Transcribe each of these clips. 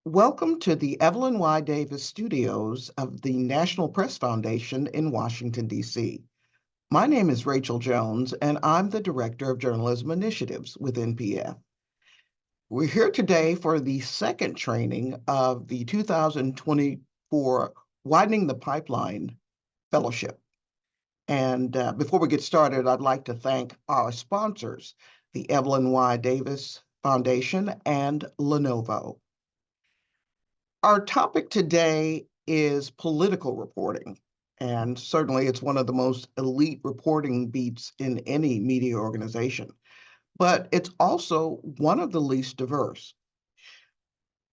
Welcome to the Evelyn Y. Davis studios of the National Press Foundation in Washington, D.C. My name is Rachel Jones, and I'm the Director of Journalism Initiatives with NPF. We're here today for the second training of the 2024 Widening the Pipeline Fellowship. And before we get started, I'd like to thank our sponsors, the Evelyn Y. Davis Foundation and Lenovo. Our topic today is political reporting, and certainly it's one of the most elite reporting beats in any media organization, but it's also one of the least diverse.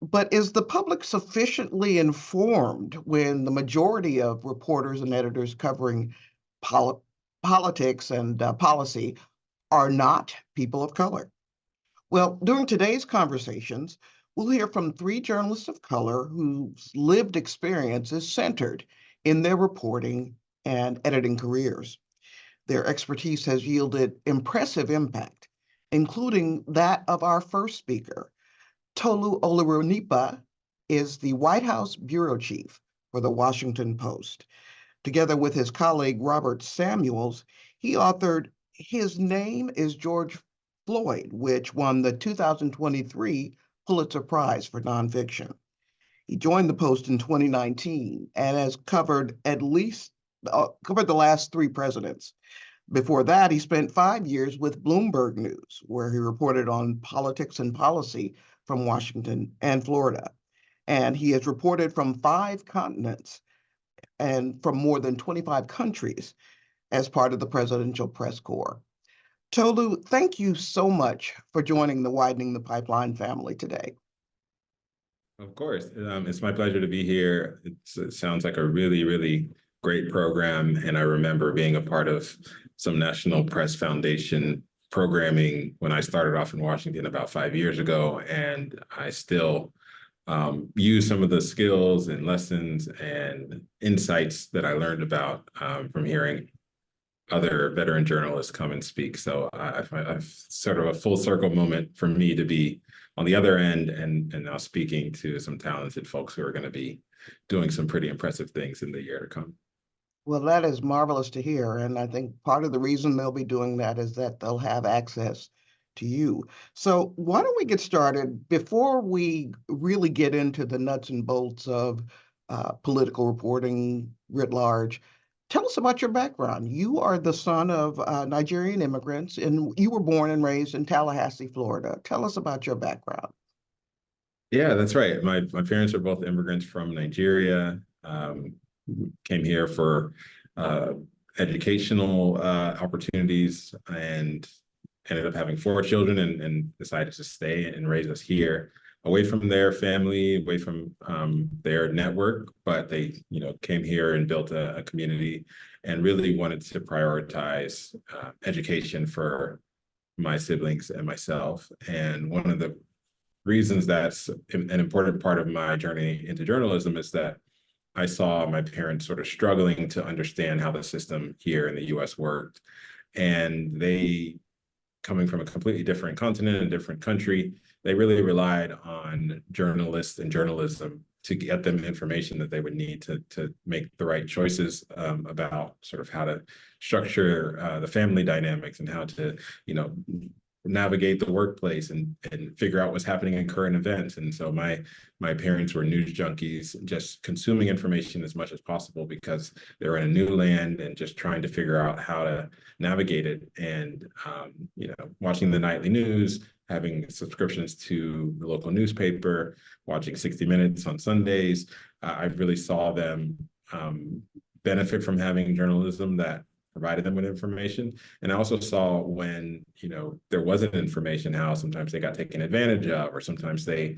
But is the public sufficiently informed when the majority of reporters and editors covering politics and policy are not people of color? Well, during today's conversations, we'll hear from three journalists of color whose lived experience is centered in their reporting and editing careers. Their expertise has yielded impressive impact, including that of our first speaker. Toluse Olorunnipa is the White House bureau chief for the Washington Post. Together with his colleague Robert Samuels, he authored His Name is George Floyd, which won the 2023 Pulitzer Prize for nonfiction. He joined the Post in 2019 and has covered the last three presidents. Before that, he spent 5 years with Bloomberg News, where he reported on politics and policy from Washington and Florida. And he has reported from 5 continents and from more than 25 countries as part of the Presidential Press Corps. Tolu, thank you so much for joining the Widening the Pipeline family today. Of course. It's my pleasure to be here. It sounds like a really, really great program. And I remember being a part of some National Press Foundation programming when I started off in Washington about 5 years ago. And I still use some of the skills and lessons and insights that I learned about from hearing other veteran journalists come and speak. So I've sort of a full circle moment for me to be on the other end and now speaking to some talented folks who are going to be doing some pretty impressive things in the year to come. Well, that is marvelous to hear. And I think part of the reason they'll be doing that is that they'll have access to you. So why don't we get started before we really get into the nuts and bolts of political reporting writ large? Tell us about your background. You are the son of Nigerian immigrants, and you were born and raised in Tallahassee, Florida. Tell us about your background. Yeah, that's right. My parents are both immigrants from Nigeria, came here for educational opportunities and ended up having 4 children and decided to stay and raise us here, away from their family, away from their network, but they, came here and built a community and really wanted to prioritize education for my siblings and myself. And one of the reasons that's an important part of my journey into journalism is that I saw my parents sort of struggling to understand how the system here in the US worked. And they, coming from a completely different continent, a different country, they really relied on journalists and journalism to get them information that they would need to make the right choices about sort of how to structure the family dynamics and how to, navigate the workplace and figure out what's happening in current events. And so my parents were news junkies, just consuming information as much as possible because they were in a new land and just trying to figure out how to navigate it. And watching the nightly news, having subscriptions to the local newspaper, watching 60 Minutes on Sundays, I really saw them benefit from having journalism that provided them with information. And I also saw when, there wasn't information, how sometimes they got taken advantage of, or sometimes they,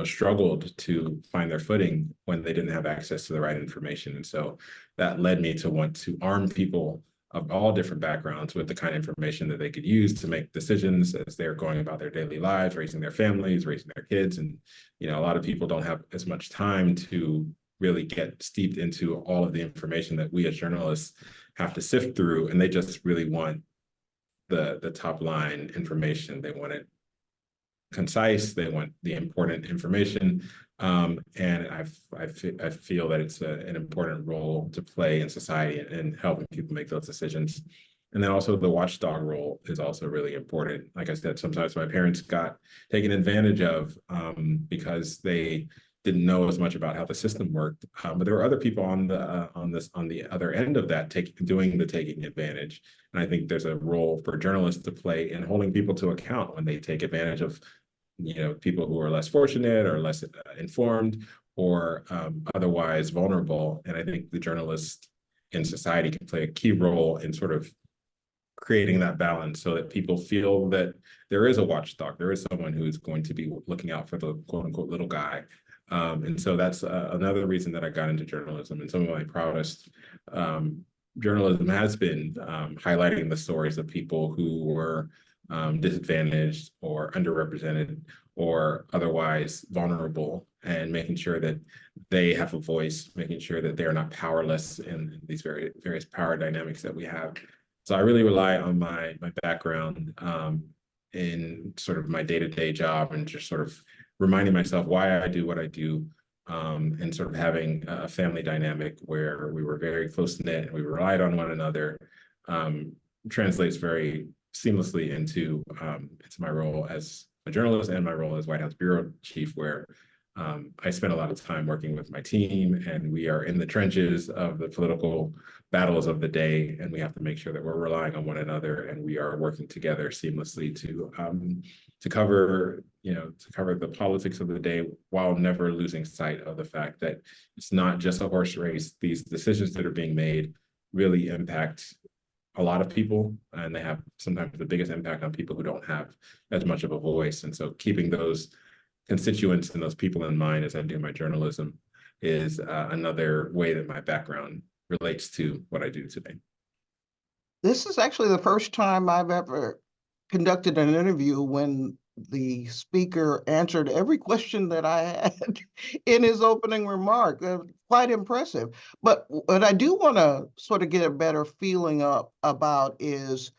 struggled to find their footing when they didn't have access to the right information. And so that led me to want to arm people of all different backgrounds with the kind of information that they could use to make decisions as they're going about their daily lives, raising their families, raising their kids. And, a lot of people don't have as much time to really get steeped into all of the information that we as journalists have to sift through, and they just really want the top line information. They want it concise. They want the important information. And I feel that it's an important role to play in society and helping people make those decisions. And then also the watchdog role is also really important. Like I said, sometimes my parents got taken advantage of because they didn't know as much about how the system worked. But there were other people on the other end of that doing the taking advantage. And I think there's a role for journalists to play in holding people to account when they take advantage of, people who are less fortunate or less informed or otherwise vulnerable. And I think the journalist in society can play a key role in sort of creating that balance so that people feel that there is a watchdog, there is someone who is going to be looking out for the quote unquote little guy. And so that's another reason that I got into journalism. And some of my proudest journalism has been highlighting the stories of people who were disadvantaged or underrepresented or otherwise vulnerable, and making sure that they have a voice, making sure that they're not powerless in these various power dynamics that we have. So I really rely on my background in sort of my day-to-day job, and just sort of reminding myself why I do what I do, and sort of having a family dynamic where we were very close-knit and we relied on one another, translates very seamlessly into my role as a journalist and my role as White House Bureau Chief, where I spend a lot of time working with my team, and we are in the trenches of the political battles of the day, and we have to make sure that we're relying on one another and we are working together seamlessly to cover the politics of the day, while never losing sight of the fact that it's not just a horse race. These decisions that are being made really impact a lot of people, and they have sometimes the biggest impact on people who don't have as much of a voice. And so keeping those constituents and those people in mind as I do my journalism is another way that my background relates to what I do today. This is actually the first time I've ever conducted an interview when the speaker answered every question that I had in his opening remark. Quite impressive. But what I do want to sort of get a better feeling about is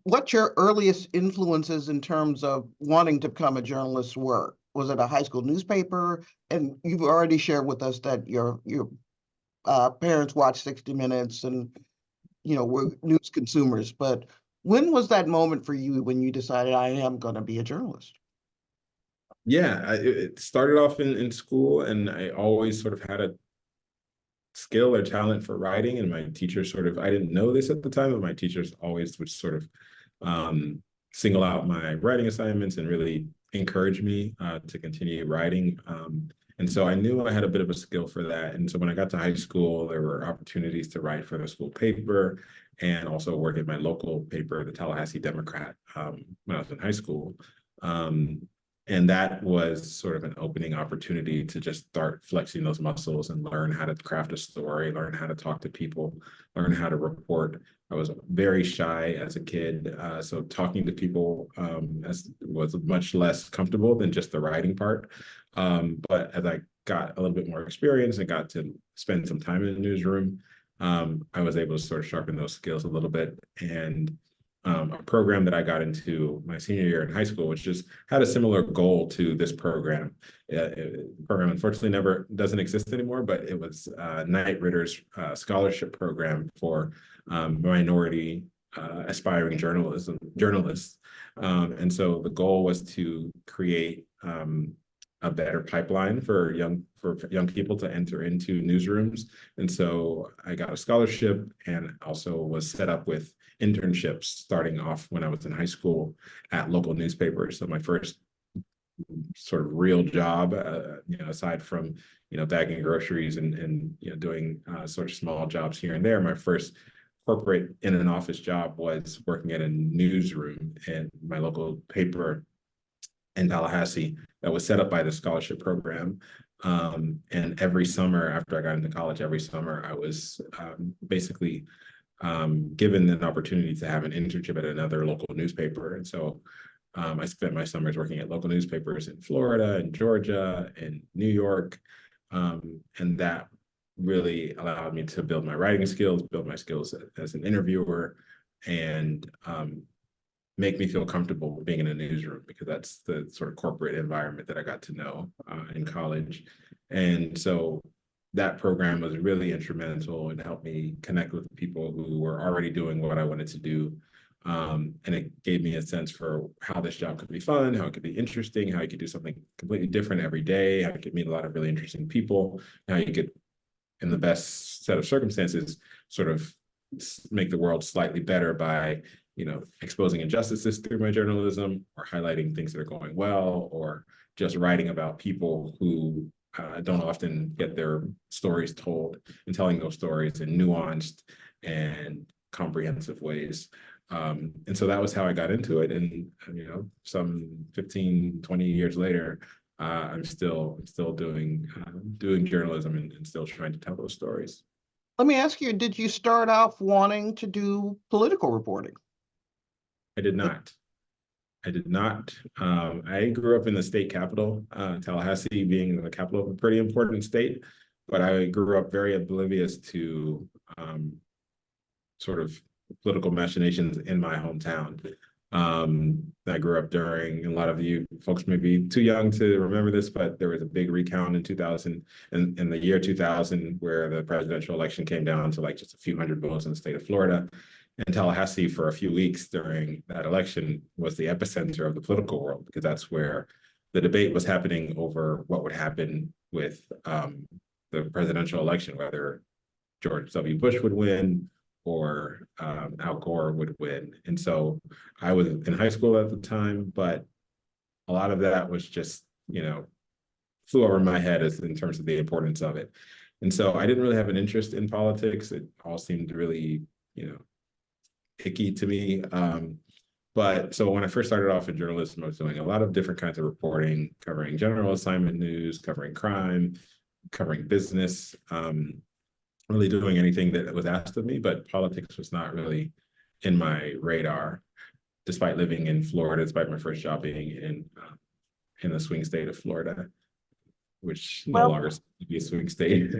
what your earliest influences in terms of wanting to become a journalist were. Was it a high school newspaper? And you've already shared with us that your parents watched 60 Minutes and were news consumers. But when was that moment for you when you decided I am going to be a journalist? Yeah, it started off in school, and I always sort of had a skill or talent for writing. And my teachers sort of, I didn't know this at the time, but my teachers always would sort of single out my writing assignments and really encourage me to continue writing. And so I knew I had a bit of a skill for that. And so when I got to high school, there were opportunities to write for the school paper and also work at my local paper, the Tallahassee Democrat, when I was in high school. And that was sort of an opening opportunity to just start flexing those muscles and learn how to craft a story, learn how to talk to people, learn how to report. I was very shy as a kid, so talking to people was much less comfortable than just the writing part. But as I got a little bit more experience and got to spend some time in the newsroom, I was able to sort of sharpen those skills a little bit. And a program that I got into my senior year in high school, which just had a similar goal to this program. The program unfortunately never doesn't exist anymore, but it was Knight Ritter's scholarship program for minority aspiring journalists. And so the goal was to create a better pipeline for young people to enter into newsrooms. And so I got a scholarship and also was set up with internships starting off when I was in high school at local newspapers. So my first sort of real job, aside from, bagging groceries and doing sort of small jobs here and there, my first corporate in an office job was working at a newsroom in my local paper in Tallahassee that was set up by the scholarship program. And every summer after I got into college, every summer I was basically given an opportunity to have an internship at another local newspaper. And so I spent my summers working at local newspapers in Florida and Georgia and New York. And that really allowed me to build my writing skills, build my skills as an interviewer, and make me feel comfortable being in a newsroom, because that's the sort of corporate environment that I got to know in college. And so that program was really instrumental and helped me connect with people who were already doing what I wanted to do. And it gave me a sense for how this job could be fun, how it could be interesting, how you could do something completely different every day, how you could meet a lot of really interesting people, how you could, in the best set of circumstances, sort of make the world slightly better by, exposing injustices through my journalism, or highlighting things that are going well, or just writing about people who don't often get their stories told, and telling those stories in nuanced and comprehensive ways. And so that was how I got into it. And, some 15, 20 years later, I'm still doing journalism, and still trying to tell those stories. Let me ask you, did you start off wanting to do political reporting? I did not. I did not. I grew up in the state capital, Tallahassee being the capital of a pretty important state, but I grew up very oblivious to sort of political machinations in my hometown. I grew up during, a lot of you folks may be too young to remember this, but there was a big recount in 2000, in the year 2000, where the presidential election came down to like just a few hundred votes in the state of Florida. And Tallahassee, for a few weeks during that election, was the epicenter of the political world, because that's where the debate was happening over what would happen with the presidential election, whether George W. Bush would win or Al Gore would win. And so I was in high school at the time, but a lot of that was just, flew over my head as in terms of the importance of it. And so I didn't really have an interest in politics. It all seemed really, icky to me. But so when I first started off in journalism, I was doing a lot of different kinds of reporting, covering general assignment news, covering crime, covering business, really doing anything that was asked of me, but politics was not really in my radar, despite living in Florida, despite my first job being in the swing state of Florida, which no longer seems to be a swing state.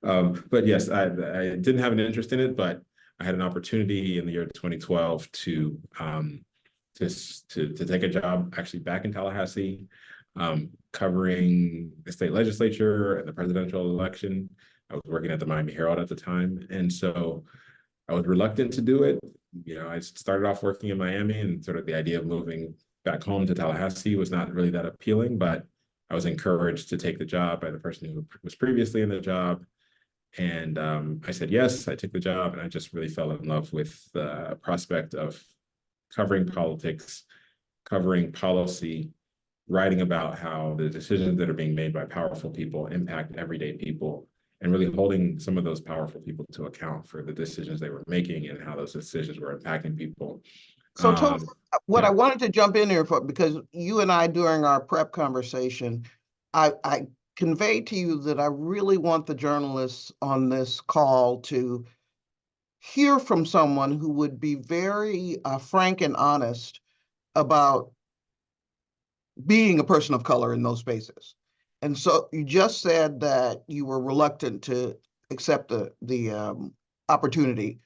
But yes, I didn't have an interest in it, but I had an opportunity in the year 2012 to take a job actually back in Tallahassee, covering the state legislature and the presidential election. I was working at the Miami Herald at the time, and so I was reluctant to do it. I started off working in Miami, and sort of the idea of moving back home to Tallahassee was not really that appealing, but I was encouraged to take the job by the person who was previously in the job. And I said yes. I took the job, and I just really fell in love with the prospect of covering politics, covering policy, writing about how the decisions that are being made by powerful people impact everyday people, and really holding some of those powerful people to account for the decisions they were making and how those decisions were impacting people. So what I wanted to jump in here for, because you and I, during our prep conversation, I conveyed to you that I really want the journalists on this call to hear from someone who would be very frank and honest about being a person of color in those spaces. And so you just said that you were reluctant to accept the opportunity.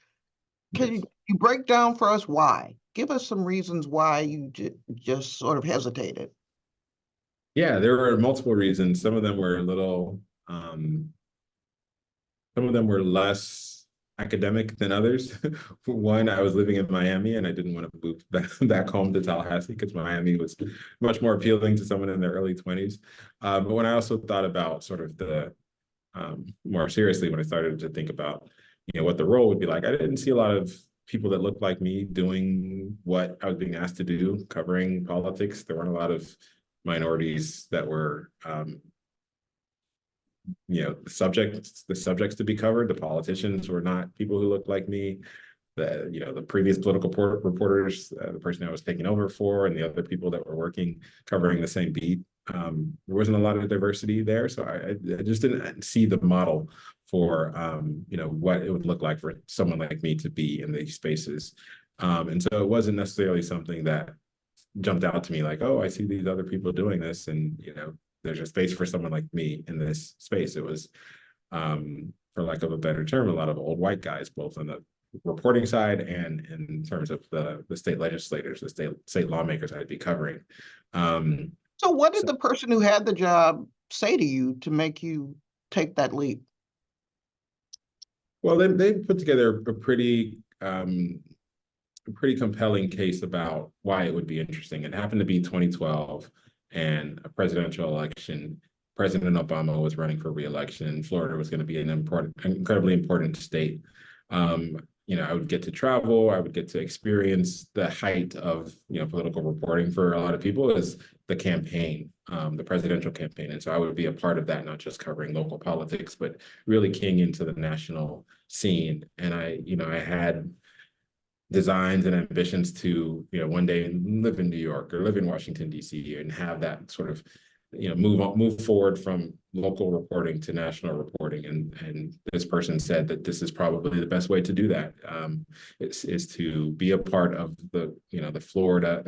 Can you break down for us why? Give us some reasons why you just sort of hesitated. Yeah, there were multiple reasons. Some of them were less academic than others. One, I was living in Miami, and I didn't want to move back home to Tallahassee, because Miami was much more appealing to someone in their early 20s. But when I also thought about sort of the more seriously, when I started to think about what the role would be like, I didn't see a lot of people that looked like me doing what I was being asked to do, covering politics. There weren't a lot of minorities that were the subjects to be covered. The politicians were not people who looked like me. The previous political reporters, the person I was taking over for, and the other people that were working covering the same beat, there wasn't a lot of diversity there. So I just didn't see the model for what it would look like for someone like me to be in these spaces. And so it wasn't necessarily something that jumped out to me like, oh, I see these other people doing this, and there's a space for someone like me in this space. It was, for lack of a better term, a lot of old white guys, both on the reporting side and in terms of the state legislators, the state lawmakers I'd be covering. So what did So, the person who had the job say to you to make you take that leap? well, they put together a pretty compelling case about why it would be interesting. It happened to be 2012 and a presidential election. President Obama was running for re-election, and Florida was going to be an incredibly important state. I would get to travel, I would get to experience the height of, political reporting for a lot of people is the campaign, the presidential campaign. And so I would be a part of that, not just covering local politics, but really keying into the national scene. And I had designs and ambitions to, one day live in New York or live in Washington, D.C. and have that sort of, move forward from local reporting to national reporting. And this person said that this is probably the best way to do that, is to be a part of the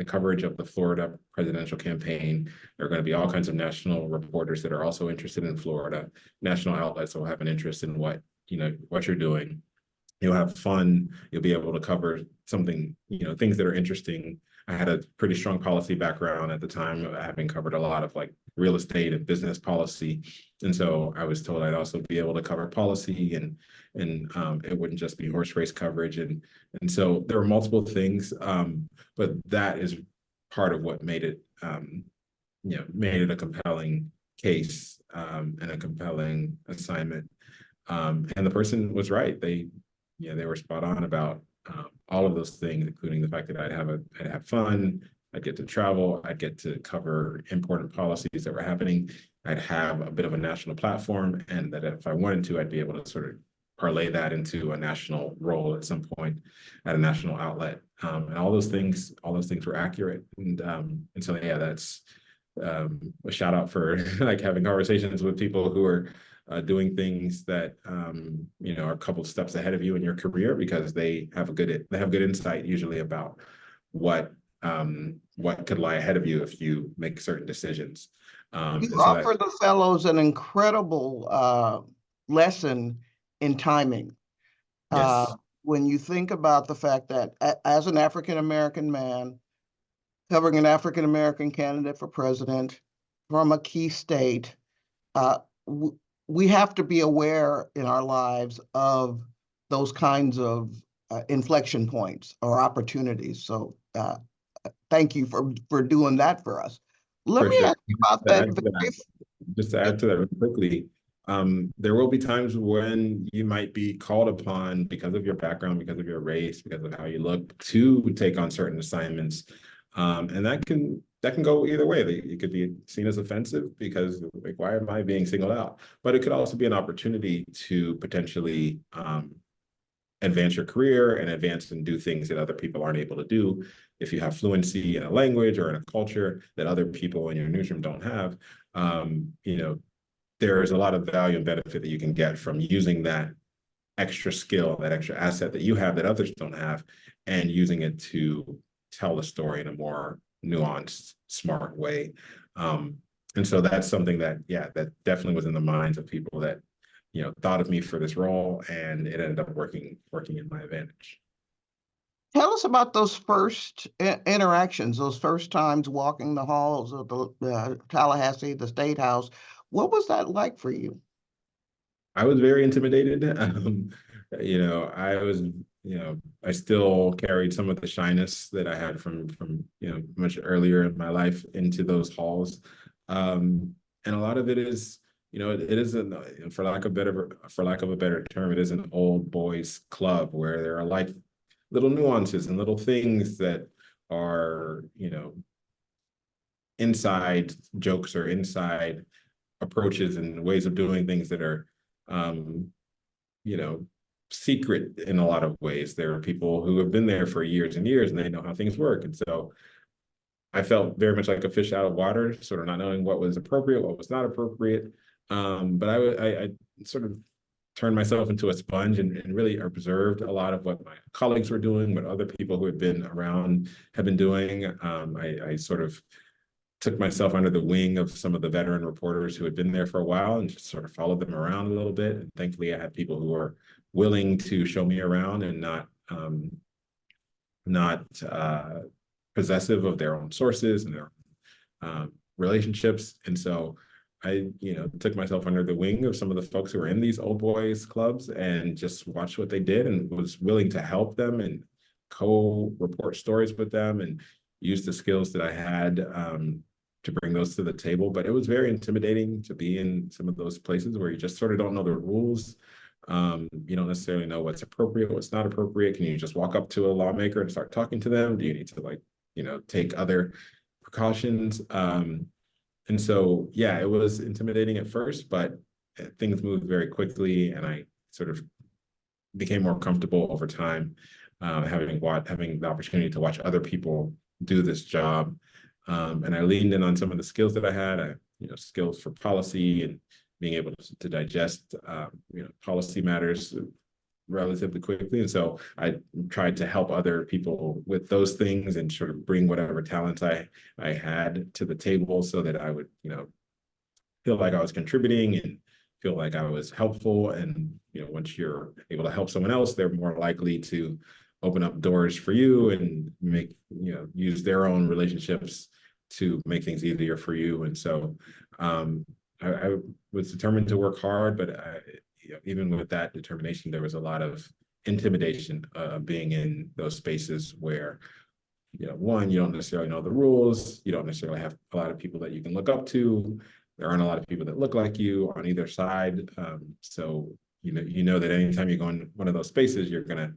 coverage of the Florida presidential campaign. There are going to be all kinds of national reporters that are also interested in Florida. National outlets will have an interest in what you're doing. You'll have fun. You'll be able to cover something, things that are interesting. I had a pretty strong policy background at the time, having covered a lot of like real estate and business policy. And so I was told I'd also be able to cover policy and it wouldn't just be horse race coverage. And so there were multiple things, but that is part of what made it, made it a compelling case and a compelling assignment. And the person was right. They were spot on about all of those things, including the fact that I'd have fun, I'd get to travel, I'd get to cover important policies that were happening, I'd have a bit of a national platform, and that if I wanted to, I'd be able to sort of parlay that into a national role at some point at a national outlet. And all those things were accurate. And so yeah, that's a shout out for like having conversations with people who are doing things that are a couple steps ahead of you in your career, because they have good insight usually about what could lie ahead of you if you make certain decisions. You offer the fellows an incredible lesson in timing. Yes. When you think about the fact that as an African-American man covering an African-American candidate for president from a key state, we have to be aware in our lives of those kinds of inflection points or opportunities. So thank you for doing that for us. Let me ask you about that. Just to add to that really quickly, there will be times when you might be called upon because of your background, because of your race, because of how you look, to take on certain assignments. And that can go either way. It could be seen as offensive because, like, why am I being singled out? But it could also be an opportunity to potentially advance your career and advance and do things that other people aren't able to do. If you have fluency in a language or in a culture that other people in your newsroom don't have, there is a lot of value and benefit that you can get from using that extra skill, that extra asset that you have that others don't have, and using it to tell the story in a more nuanced, smart way. And so that's something that definitely was in the minds of people that, thought of me for this role, and it ended up working in my advantage. Tell us about those first interactions, those first times walking the halls of the Tallahassee, the State House. What was that like for you? I was very intimidated. I was, I still carried some of the shyness that I had from much earlier in my life into those halls. And a lot of it is, it isn't, for lack of a better term, it is an old boys club where there are like little nuances and little things that are, inside jokes or inside approaches and ways of doing things that are, secret in a lot of ways. There are people who have been there for years and years, and they know how things work. And so I felt very much like a fish out of water, sort of not knowing what was appropriate, what was not appropriate. But I sort of turned myself into a sponge and really observed a lot of what my colleagues were doing, what other people who had been around have been doing. I sort of took myself under the wing of some of the veteran reporters who had been there for a while and just sort of followed them around a little bit. And thankfully, I had people who were willing to show me around and not not possessive of their own sources and their relationships. And so I, took myself under the wing of some of the folks who were in these old boys clubs and just watched what they did and was willing to help them and co-report stories with them and use the skills that I had to bring those to the table. But it was very intimidating to be in some of those places where you just sort of don't know the rules. You don't necessarily know what's appropriate, what's not appropriate. Can you just walk up to a lawmaker and start talking to them? Do you need to take other precautions? And so, yeah, it was intimidating at first, but things moved very quickly, and I sort of became more comfortable over time, having the opportunity to watch other people do this job. And I leaned in on some of the skills that I had, skills for policy and being able to digest, policy matters relatively quickly. And so I tried to help other people with those things and sort of bring whatever talents I had to the table so that I would, feel like I was contributing and feel like I was helpful. And, once you're able to help someone else, they're more likely to open up doors for you and make, use their own relationships to make things easier for you. And so I was determined to work hard, but even with that determination, there was a lot of intimidation being in those spaces where, one, you don't necessarily know the rules. You don't necessarily have a lot of people that you can look up to. There aren't a lot of people that look like you on either side. So, that anytime you go in one of those spaces, you're going to,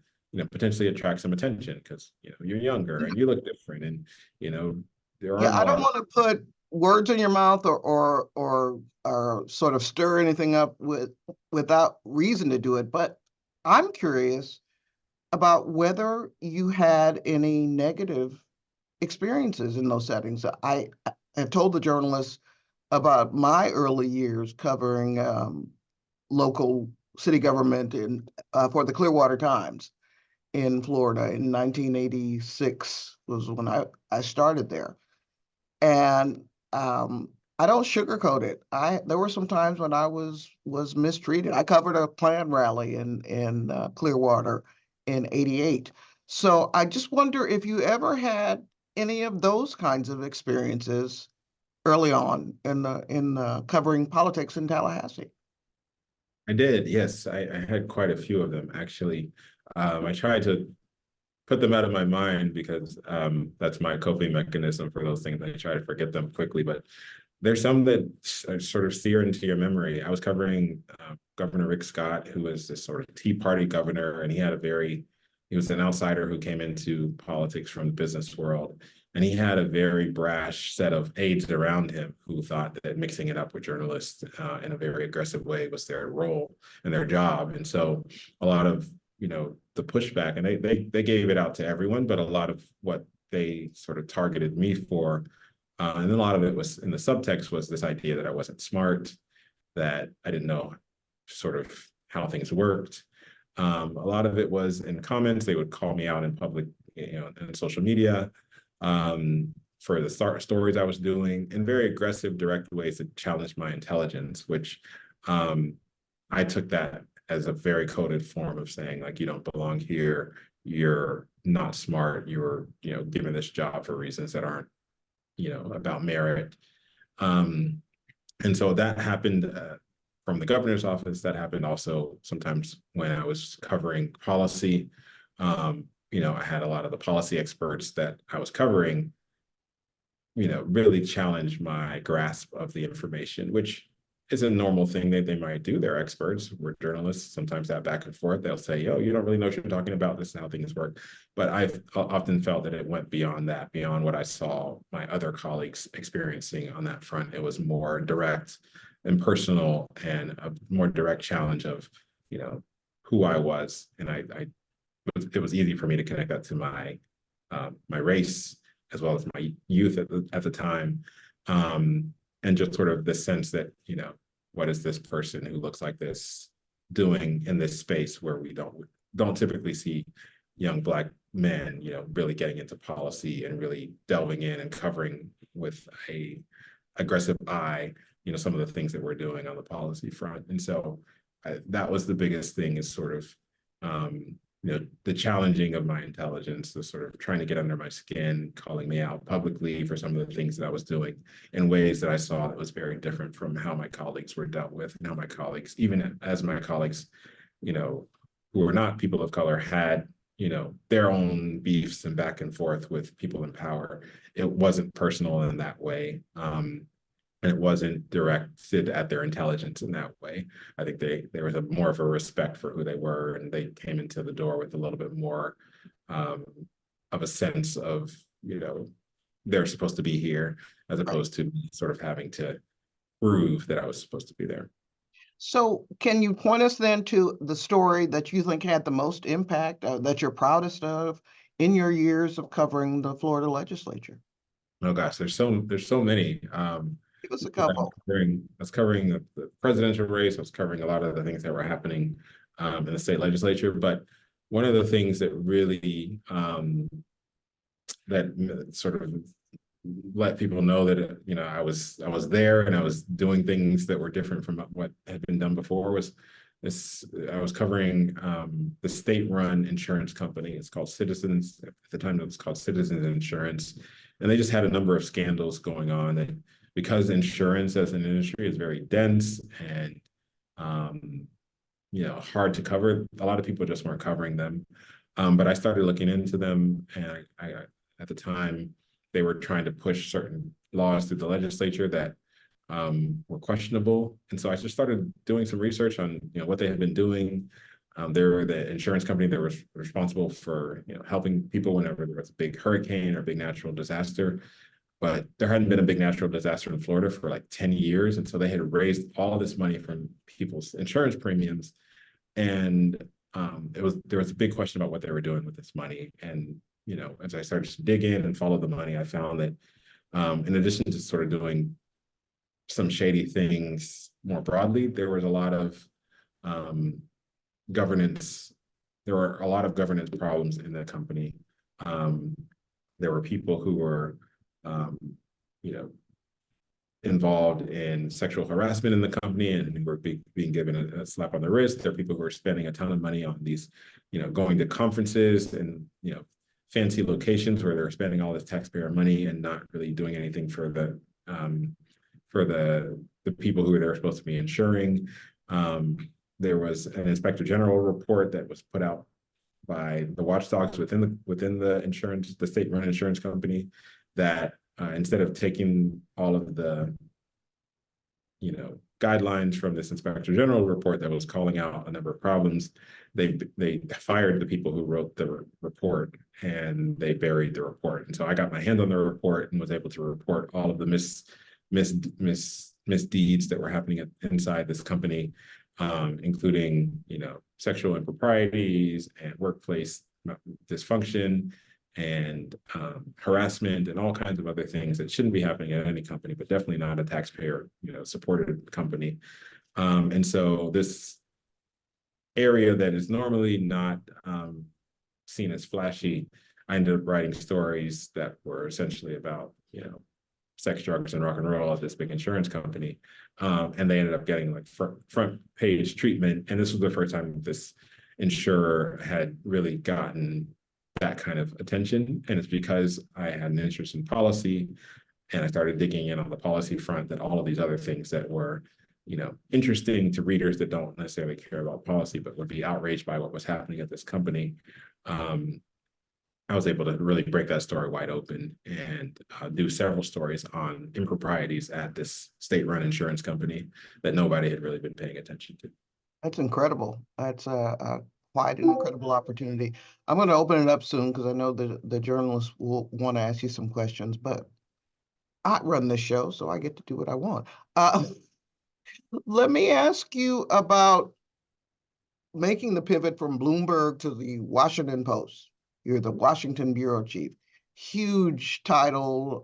potentially attract some attention because, you're younger and you look different and, there aren't a I lot don't want to put words in your mouth or sort of stir anything up without reason to do it, but I'm curious about whether you had any negative experiences in those settings. I have told the journalists about my early years covering local city government for the Clearwater Times in Florida in 1986 was when I started there. And I don't sugarcoat it. There were some times when I was mistreated. I covered a Klan rally in Clearwater in '88. So I just wonder if you ever had any of those kinds of experiences early on in covering politics in Tallahassee. I did, yes. I had quite a few of them, actually. I tried to put them out of my mind because that's my coping mechanism for those things. I try to forget them quickly, but there's some that sort of sear into your memory. I was covering Governor Rick Scott, who was this sort of Tea Party governor, and he was an outsider who came into politics from the business world. And he had a very brash set of aides around him who thought that mixing it up with journalists in a very aggressive way was their role and their job. And so a lot of, the pushback, and they gave it out to everyone, but a lot of what they sort of targeted me for, and then a lot of it was in the subtext was this idea that I wasn't smart, that I didn't know sort of how things worked. A lot of it was in comments. They would call me out in public, in social media for the stories I was doing in very aggressive, direct ways to challenge my intelligence, which I took that as a very coded form of saying, like, you don't belong here. You're not smart. You're, given this job for reasons that aren't, about merit. And so that happened from the governor's office. That happened also sometimes when I was covering policy. I had a lot of the policy experts that I was covering, really challenge my grasp of the information, which is a normal thing that they might do. They're experts. We're journalists. Sometimes that back and forth, they'll say, "Oh, you don't really know what you're talking about. This is how things work." But I've often felt that it went beyond that, beyond what I saw my other colleagues experiencing on that front. It was more direct and personal and a more direct challenge of, who I was. And it was easy for me to connect that to my race as well as my youth at the time. And just sort of the sense that, what is this person who looks like this doing in this space where we don't typically see young Black men, really getting into policy and really delving in and covering with a aggressive eye, some of the things that we're doing on the policy front. And so that was the biggest thing, is sort of the challenging of my intelligence, the sort of trying to get under my skin, calling me out publicly for some of the things that I was doing in ways that I saw that was very different from how my colleagues were dealt with, and how my colleagues, even as my colleagues, who were not people of color, had their own beefs and back and forth with people in power. It wasn't personal in that way. And it wasn't directed at their intelligence in that way. I think there was more of a respect for who they were, and they came into the door with a little bit more of a sense of, they're supposed to be here, as opposed to sort of having to prove that I was supposed to be there. So can you point us then to the story that you think had the most impact, that you're proudest of in your years of covering the Florida legislature? Oh gosh, there's so many. Give us a couple. I was covering the presidential race. I was covering a lot of the things that were happening in the state legislature. But one of the things that really that sort of let people know that I was there, and I was doing things that were different from what had been done before was this. I was covering the state-run insurance company. It's called Citizens. At the time, it was called Citizens Insurance, and they just had a number of scandals going on that, because insurance as an industry is very dense and hard to cover, a lot of people just weren't covering them. But I started looking into them, and I at the time, they were trying to push certain laws through the legislature that were questionable. And so I just started doing some research on what they had been doing. They were the insurance company that was responsible for helping people whenever there was a big hurricane or big natural disaster. But there hadn't been a big natural disaster in Florida for like 10 years. And so they had raised all this money from people's insurance premiums. And there was a big question about what they were doing with this money. And, as I started to dig in and follow the money, I found that in addition to sort of doing some shady things more broadly, there was a lot of governance. There were a lot of governance problems in the company. There were people who were involved in sexual harassment in the company, and were being given a slap on the wrist. There are people who are spending a ton of money on these, going to conferences and, fancy locations where they're spending all this taxpayer money and not really doing anything for the people who they're supposed to be insuring. There was an inspector general report that was put out by the watchdogs within the state-run insurance company that instead of taking all of the guidelines from this inspector general report that was calling out a number of problems, they fired the people who wrote the report, and they buried the report. And so I got my hand on the report and was able to report all of the misdeeds that were happening inside this company, including sexual improprieties and workplace dysfunction and harassment and all kinds of other things that shouldn't be happening at any company, but definitely not a taxpayer supported company. And so this area that is normally not seen as flashy, I ended up writing stories that were essentially about sex, drugs, and rock and roll at this big insurance company. And they ended up getting like front page treatment. And this was the first time this insurer had really gotten that kind of attention. And it's because I had an interest in policy, and I started digging in on the policy front, that all of these other things that were, interesting to readers that don't necessarily care about policy, but would be outraged by what was happening at this company. I was able to really break that story wide open and do several stories on improprieties at this state-run insurance company that nobody had really been paying attention to. That's incredible. That's quite an incredible opportunity. I'm going to open it up soon because I know that the journalists will want to ask you some questions, but I run this show, so I get to do what I want. Let me ask you about making the pivot from Bloomberg to the Washington Post. You're the Washington bureau chief. Huge title,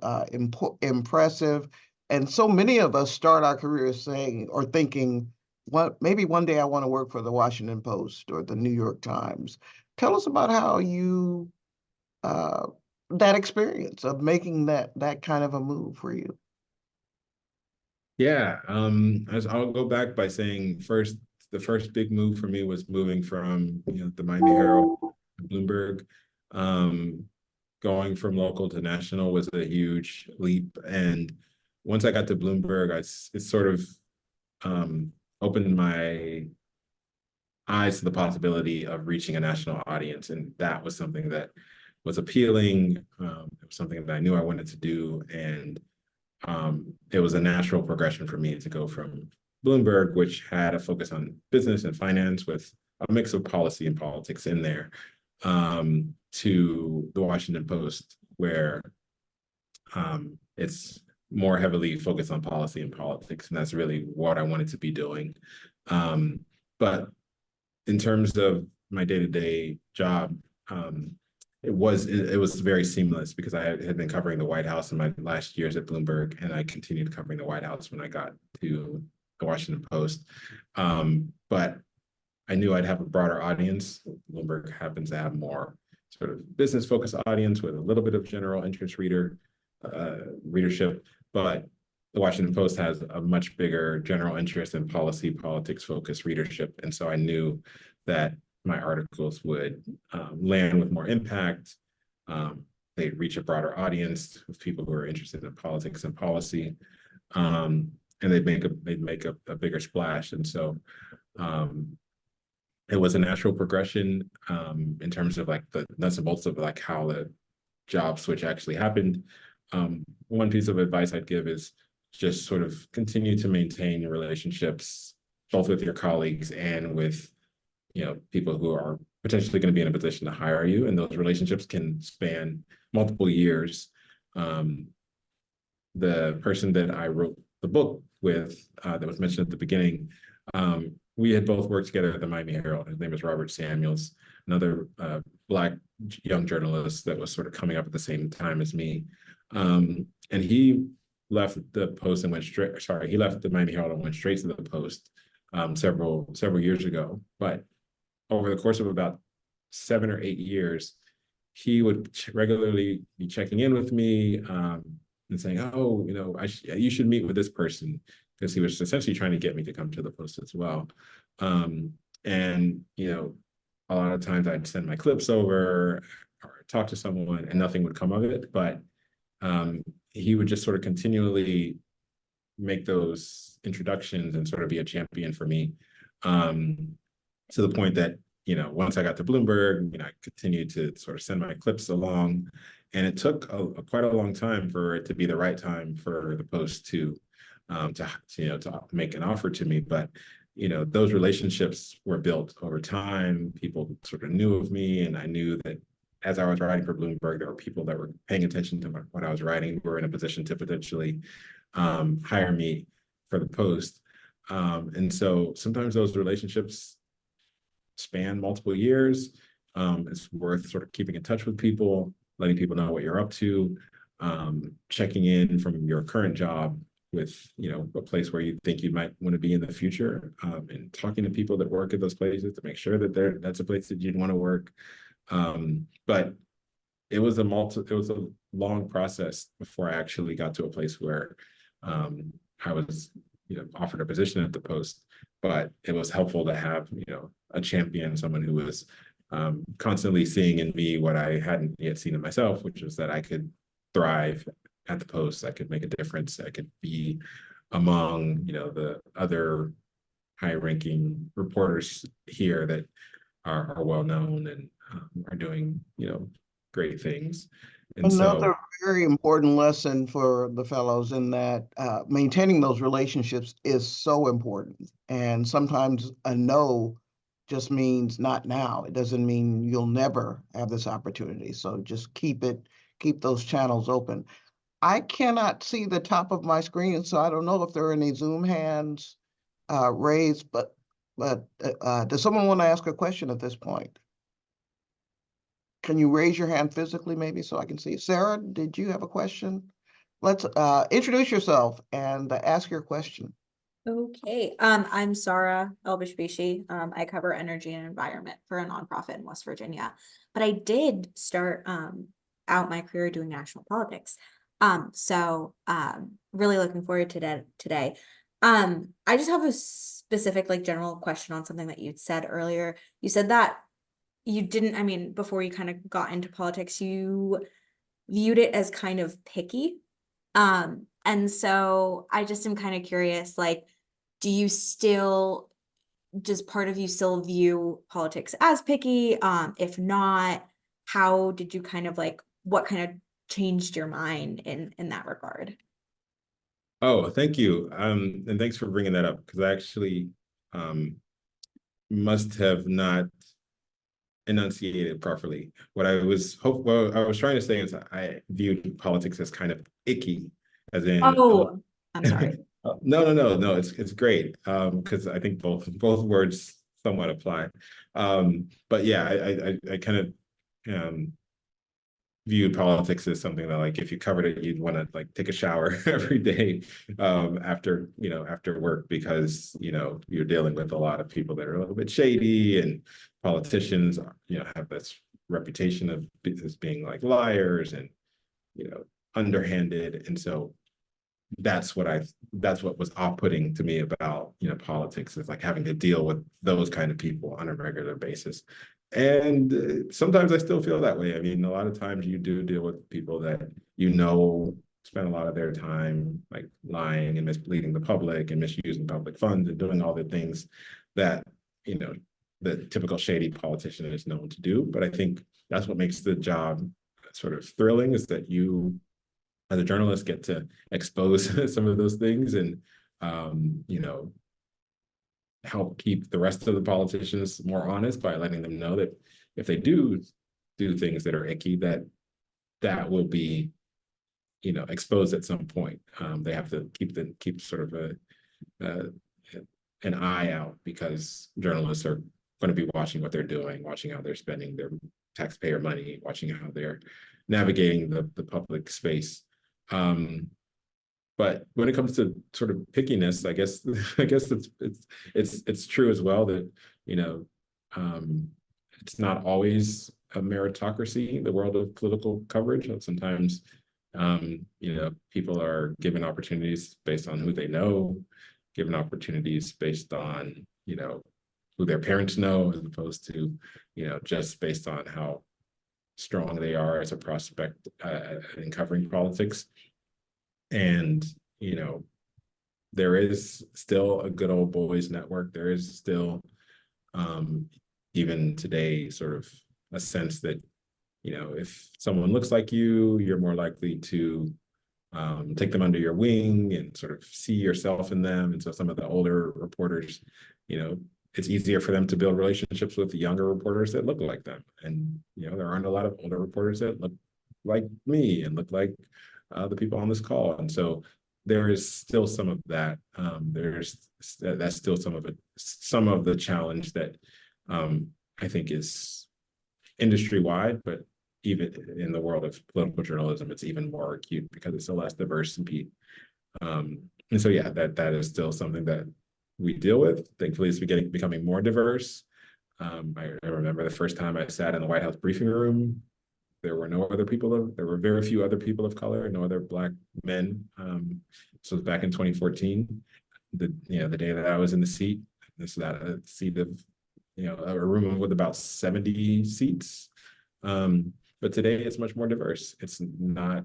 impressive. And so many of us start our careers saying or thinking, maybe one day I want to work for the Washington Post or the New York Times. Tell us about how you, that experience of making that kind of a move for you. Yeah, I'll go back by saying the first big move for me was moving from the Miami Herald Bloomberg. Going from local to national was a huge leap. And once I got to Bloomberg, it sort of opened my eyes to the possibility of reaching a national audience. And that was something that was appealing. It was something that I knew I wanted to do. And it was a natural progression for me to go from Bloomberg, which had a focus on business and finance with a mix of policy and politics in there, to the Washington Post, where it's more heavily focused on policy and politics. And that's really what I wanted to be doing. But in terms of my day-to-day job, it was very seamless because I had been covering the White House in my last years at Bloomberg, and I continued covering the White House when I got to the Washington Post. But I knew I'd have a broader audience. Bloomberg happens to have more sort of business-focused audience with a little bit of general interest readership, but the Washington Post has a much bigger general interest in policy, politics-focused readership. And so I knew that my articles would land with more impact. They'd reach a broader audience of people who are interested in politics and policy, and they'd make a bigger splash. And so it was a natural progression in terms of like the nuts and bolts of like how the job switch actually happened. One piece of advice I'd give is just sort of continue to maintain your relationships, both with your colleagues and with, people who are potentially going to be in a position to hire you. And those relationships can span multiple years. The person that I wrote the book with, that was mentioned at the beginning, we had both worked together at the Miami Herald. His name is Robert Samuels, another Black young journalist that was sort of coming up at the same time as me. And he left the Post and he left the Miami Herald and went straight to the Post several years ago. But over the course of about 7 or 8 years, he would regularly be checking in with me and saying, "Oh, you should meet with this person," because he was essentially trying to get me to come to the Post as well. And a lot of times I'd send my clips over or talk to someone, and nothing would come of it. But he would just sort of continually make those introductions and sort of be a champion for me, to the point that, once I got to Bloomberg, I continued to sort of send my clips along. And it took quite a long time for it to be the right time for the Post to make an offer to me. But, those relationships were built over time. People sort of knew of me, and I knew that as I was writing for Bloomberg, there were people that were paying attention to what I was writing, who were in a position to potentially hire me for the Post. And so sometimes those relationships span multiple years. It's worth sort of keeping in touch with people, letting people know what you're up to, checking in from your current job with, a place where you think you might want to be in the future, and talking to people that work at those places to make sure that that's a place that you'd want to work. But it was a long process before I actually got to a place where I was, offered a position at the Post. But it was helpful to have, a champion, someone who was constantly seeing in me what I hadn't yet seen in myself, which was that I could thrive at the Post. I could make a difference. I could be among, the other high-ranking reporters here that are well known and are doing, great things. And another very important lesson for the fellows in that maintaining those relationships is so important. And sometimes a no just means not now. It doesn't mean you'll never have this opportunity. So just keep those channels open. I cannot see the top of my screen, so I don't know if there are any Zoom hands raised, but does someone want to ask a question at this point? Can you raise your hand physically, maybe, so I can see? Sarah, did you have a question? Let's introduce yourself and ask your question. Okay, I'm Sarah Elbishbishi. I cover energy and environment for a nonprofit in West Virginia, but I did start out my career doing national politics. So really looking forward to that today. I just have a specific, general question on something that you said earlier. You said that you didn't, I mean, before you kind of got into politics, you viewed it as kind of picky. And so I just am kind of curious, like, do you still, does part of you still view politics as picky? If not, how did you kind of like, what kind of changed your mind in that regard? Oh, thank you. And thanks for bringing that up, because I actually must have not enunciated properly. What I was well, I was trying to say is I viewed politics as kind of icky, as in Oh, I'm sorry. no, it's great. Because I think both words somewhat apply. But yeah, I kind of viewed politics as something that, like, if you covered it, you'd want to like take a shower every day after work, because you're dealing with a lot of people that are a little bit shady, and politicians have this reputation of as being like liars and underhanded. And so that's what was off-putting to me about politics, is like having to deal with those kind of people on a regular basis. And sometimes I still feel that way. I mean, a lot of times you do deal with people that spend a lot of their time like lying and misleading the public and misusing public funds and doing all the things that the typical shady politician is known to do. But I think that's what makes the job sort of thrilling, is that you, as a journalist, get to expose some of those things, and help keep the rest of the politicians more honest by letting them know that if they do things that are icky, that will be exposed at some point. They have to keep sort of an eye out, because journalists are going to be watching what they're doing, watching how they're spending their taxpayer money, watching how they're navigating the public space. But when it comes to sort of pickiness, I guess it's true as well that it's not always a meritocracy, the world of political coverage. And sometimes people are given opportunities based on who they know, given opportunities based on who their parents know, as opposed to just based on how strong they are as a prospect in covering politics. And there is still a good old boys network. There is still even today sort of a sense that if someone looks like you, you're more likely to take them under your wing and sort of see yourself in them. And so some of the older reporters, it's easier for them to build relationships with the younger reporters that look like them. And there aren't a lot of older reporters that look like me and look like the people on this call. And so there is still some of that. That's still some of the challenge that I think is industry-wide, but even in the world of political journalism, it's even more acute because it's so less diverse and so yeah, that is still something that we deal with. Thankfully, it's becoming more diverse. I remember the first time I sat in the White House briefing room, there were very few other people of color, no other Black men. So it was back in 2014, the day that I was in the seat. This is a seat of a room with about 70 seats. But today it's much more diverse. It's not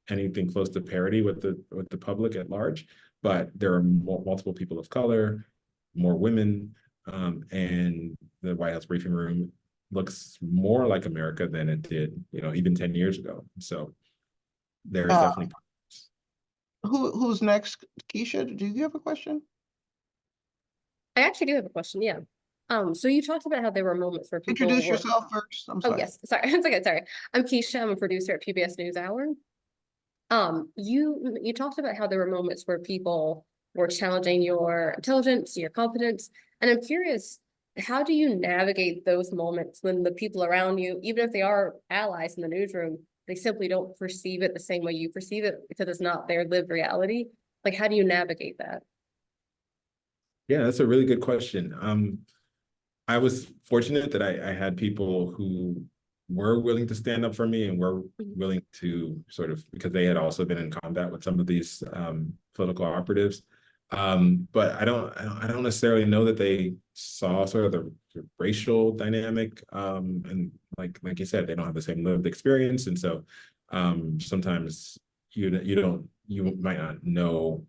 anything close to parity with the public at large, but there are multiple people of color, more women, and the White House briefing room looks more like America than it did, even 10 years ago. So there is definitely. Who's next? Keisha, do you have a question? I actually do have a question. Yeah. So you talked about how there were moments where people Introduce yourself first. I'm sorry. Oh yes, sorry. It's okay. Sorry. I'm Keisha. I'm a producer at PBS NewsHour. You talked about how there were moments where people were challenging your intelligence, your competence, and I'm curious, how do you navigate those moments when the people around you, even if they are allies in the newsroom, they simply don't perceive it the same way you perceive it because it's not their lived reality? Like, how do you navigate that? Yeah, that's a really good question. I was fortunate that I had people who were willing to stand up for me and were willing to sort of, because they had also been in combat with some of these political operatives. But I don't necessarily know that they saw sort of the racial dynamic. And like you said, they don't have the same lived experience. And so sometimes you might not know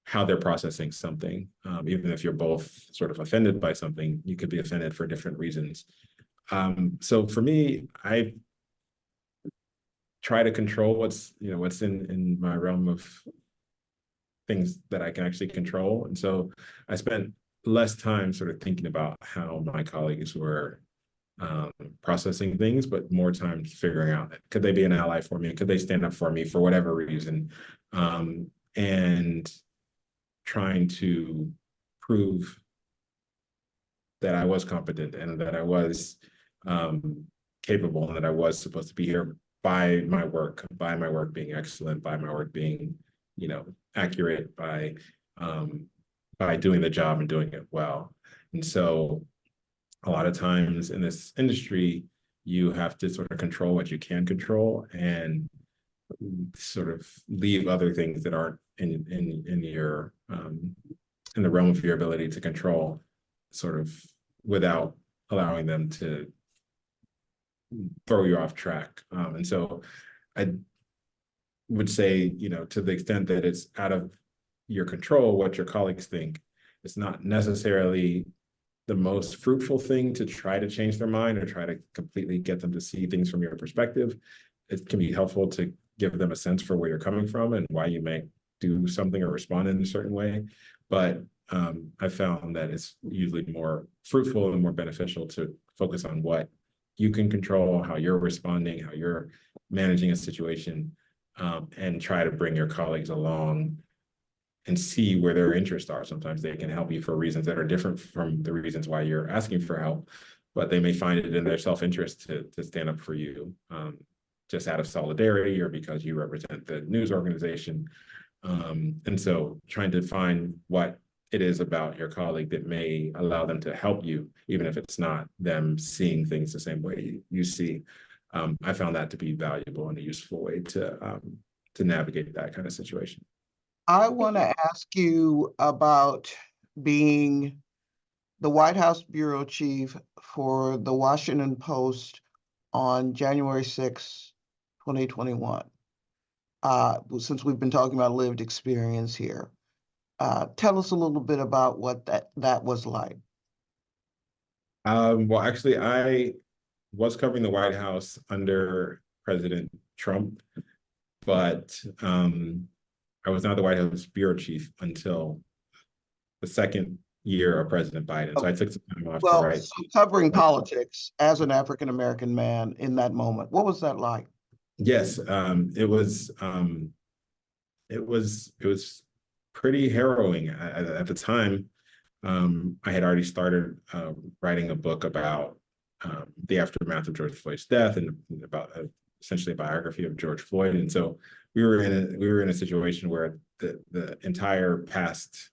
how they're processing something. Even if you're both sort of offended by something, you could be offended for different reasons. So for me, I try to control what's in my realm of things that I can actually control. And so I spent less time sort of thinking about how my colleagues were processing things, but more time figuring out, could they be an ally for me? Could they stand up for me for whatever reason? And trying to prove that I was competent and that I was capable and that I was supposed to be here by my work being excellent, by my work being, accurate, by doing the job and doing it well. And so a lot of times in this industry, you have to sort of control what you can control and sort of leave other things that aren't in your in the realm of your ability to control, sort of without allowing them to throw you off track. And so I would say, to the extent that it's out of your control, what your colleagues think, it's not necessarily the most fruitful thing to try to change their mind or try to completely get them to see things from your perspective. It can be helpful to give them a sense for where you're coming from and why you may do something or respond in a certain way. But I found that it's usually more fruitful and more beneficial to focus on what you can control, how you're responding, how you're managing a situation, and try to bring your colleagues along and see where their interests are. Sometimes they can help you for reasons that are different from the reasons why you're asking for help, but they may find it in their self-interest to stand up for you, just out of solidarity or because you represent the news organization. And so trying to find what it is about your colleague that may allow them to help you, even if it's not them seeing things the same way you see. I found that to be valuable and a useful way to navigate that kind of situation. I want to ask you about being the White House bureau chief for the Washington Post on January 6, 2021. Since we've been talking about lived experience here, tell us a little bit about what that was like. Well, actually, I was covering the White House under President Trump, but I was not the White House bureau chief until the second year of President Biden. So I took some time off to write. So covering politics as an African-American man in that moment, what was that like? Yes, it was pretty harrowing at the time. I had already started writing a book about the aftermath of George Floyd's death and about essentially a biography of George Floyd. And so we were in a situation where the entire past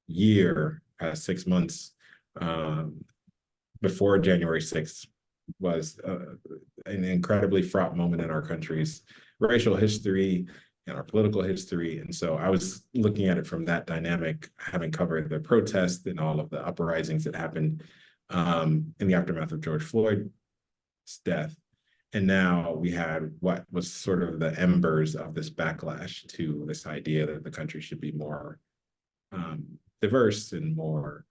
6 months before January 6th was an incredibly fraught moment in our country's racial history and our political history. And so I was looking at it from that dynamic, having covered the protest and all of the uprisings that happened in the aftermath of George Floyd's death. And now we had what was sort of the embers of this backlash to this idea that the country should be more diverse and more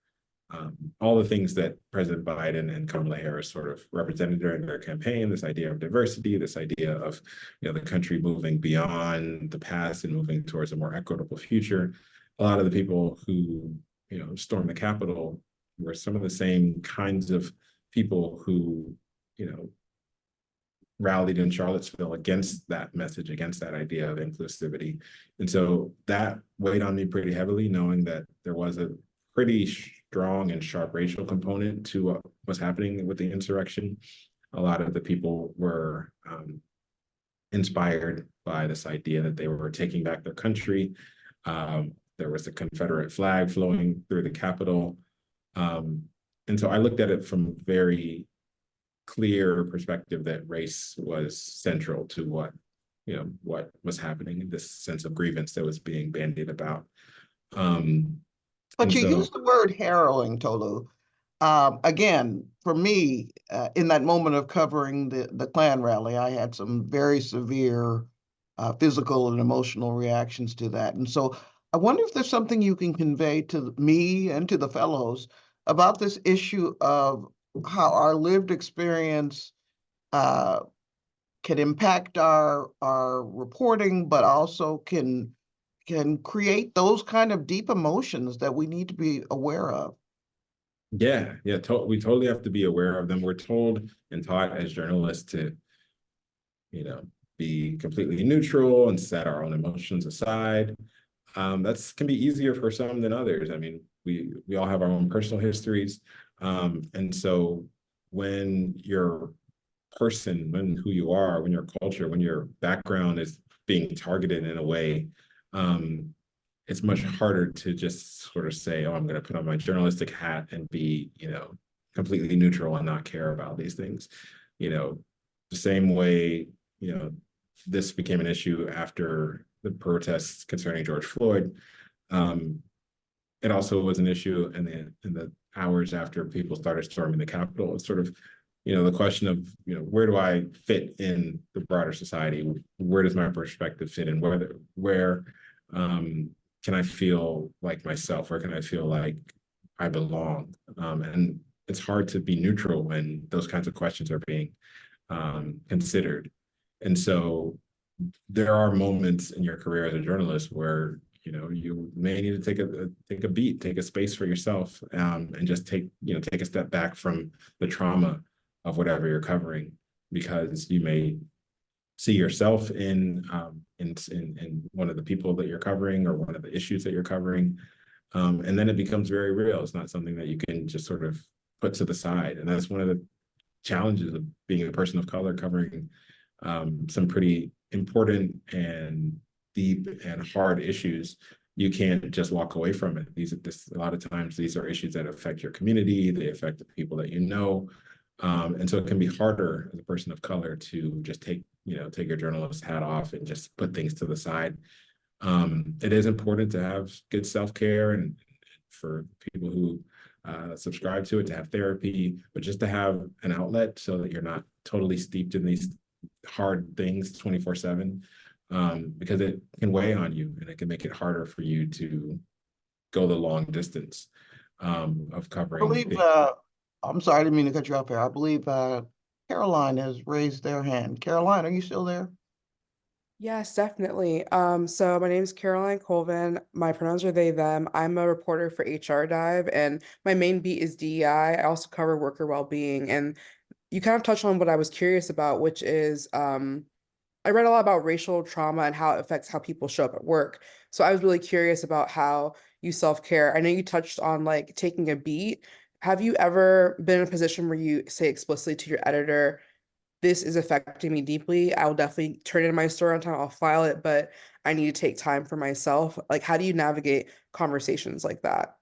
all the things that President Biden and Kamala Harris sort of represented during their campaign, this idea of diversity, this idea of the country moving beyond the past and moving towards a more equitable future. A lot of the people who stormed the Capitol were some of the same kinds of people who rallied in Charlottesville against that message, against that idea of inclusivity. And so that weighed on me pretty heavily, knowing that there was a pretty strong and sharp racial component to what was happening with the insurrection. A lot of the people were inspired by this idea that they were taking back their country. There was a Confederate flag flowing through the Capitol. And so I looked at it from a very clear perspective that race was central to what was happening, this sense of grievance that was being bandied about. But you used the word harrowing, Tolu. Again, for me, in that moment of covering the Klan rally, I had some very severe physical and emotional reactions to that. And so I wonder if there's something you can convey to me and to the fellows about this issue of how our lived experience can impact our reporting, but also can create those kind of deep emotions that we need to be aware of. Yeah, yeah, we totally have to be aware of them. We're told and taught as journalists to, you know, be completely neutral and set our own emotions aside. That's can be easier for some than others. I mean, we all have our own personal histories. And so when your person, when who you are, when your culture, when your background is being targeted in a way, it's much harder to just sort of say, oh, I'm going to put on my journalistic hat and be, completely neutral and not care about these things. The same way, this became an issue after the protests concerning George Floyd. It also was an issue in the hours after people started storming the Capitol. It's sort of, the question of, where do I fit in the broader society? Where does my perspective fit in? Where can I feel like myself? Where can I feel like I belong? And it's hard to be neutral when those kinds of questions are being considered. And so there are moments in your career as a journalist where you may need to take a beat, take a space for yourself, and just take a step back from the trauma of whatever you're covering, because you may see yourself in one of the people that you're covering or one of the issues that you're covering, and then it becomes very real. It's not something that you can just sort of put to the side, and that's one of the challenges of being a person of color covering some pretty important and deep and hard issues. You can't just walk away from it. A lot of times these are issues that affect your community, they affect the people that you know. And so it can be harder as a person of color to just take your journalist hat off and just put things to the side. It is important to have good self-care, and for people who subscribe to it, to have therapy, but just to have an outlet so that you're not totally steeped in these hard things 24/7, because it can weigh on you and it can make it harder for you to go the long distance of I covering believe, things. I'm sorry, I didn't mean to cut you off here. I believe Caroline has raised their hand. Caroline, are you still there? Yes, definitely. So my name is Caroline Colvin. My pronouns are they, them. I'm a reporter for HR Dive, and my main beat is DEI. I also cover worker well-being. And you kind of touched on what I was curious about, which is I read a lot about racial trauma and how it affects how people show up at work. So I was really curious about how you self-care. I know you touched on like taking a beat. Have you ever been in a position where you say explicitly to your editor, this is affecting me deeply. I will definitely turn it in my story on time. I'll file it, but I need to take time for myself. Like, how do you navigate conversations like that?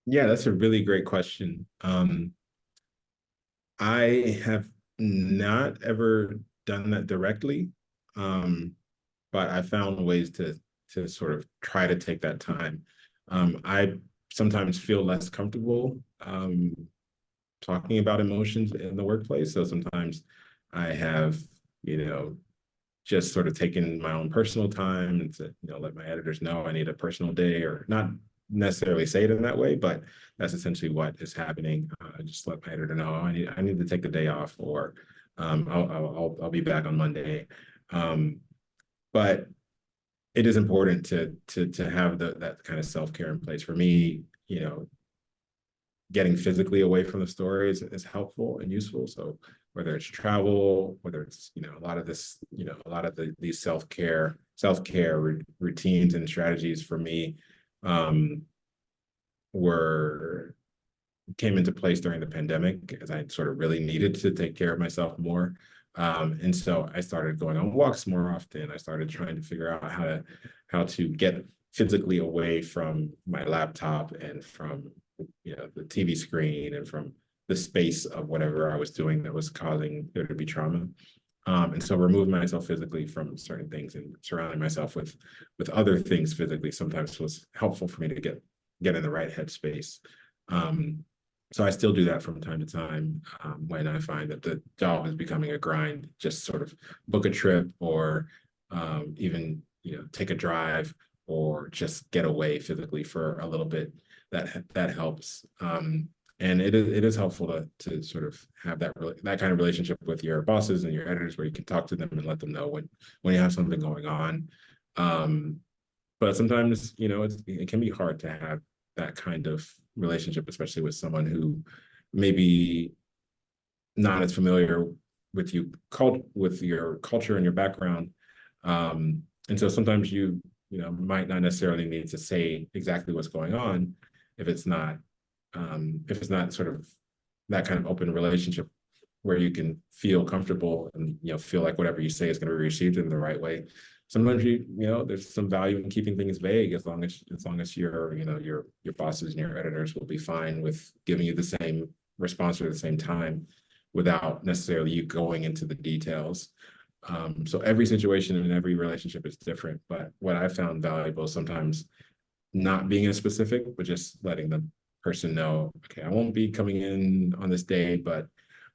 Yeah, that's a really great question. I have not ever done that directly, but I found ways to sort of try to take that time. I sometimes feel less comfortable talking about emotions in the workplace. So sometimes I have, just sort of taken my own personal time and to, let my editors know I need a personal day, or not necessarily say it in that way, but that's essentially what is happening. I just let my editor know I need to take the day off, or I'll be back on Monday. But it is important to have that kind of self-care in place. For me, getting physically away from the story is helpful and useful. So whether it's travel, whether it's, a lot of this, a lot of these self-care routines and strategies for me came into place during the pandemic, as I sort of really needed to take care of myself more. And so I started going on walks more often. I started trying to figure out how to get physically away from my laptop and from the TV screen and from the space of whatever I was doing that was causing there to be trauma. And so removing myself physically from certain things and surrounding myself with other things physically sometimes was helpful for me to get in the right headspace. So I still do that from time to time when I find that the job is becoming a grind, just sort of book a trip or even, take a drive or just get away physically for a little bit. That helps. And it is helpful to sort of have that kind of relationship with your bosses and your editors where you can talk to them and let them know when you have something going on. But sometimes, it can be hard to have that kind of relationship, especially with someone who maybe not as familiar with with your culture and your background. And so sometimes you might not necessarily need to say exactly what's going on if it's not sort of that kind of open relationship where you can feel comfortable and feel like whatever you say is going to be received in the right way. Sometimes there's some value in keeping things vague as long as your bosses and your editors will be fine with giving you the same response at the same time without necessarily you going into the details. So every situation and every relationship is different, but what I found valuable is sometimes not being as specific, but just letting the person know, okay, I won't be coming in on this day, but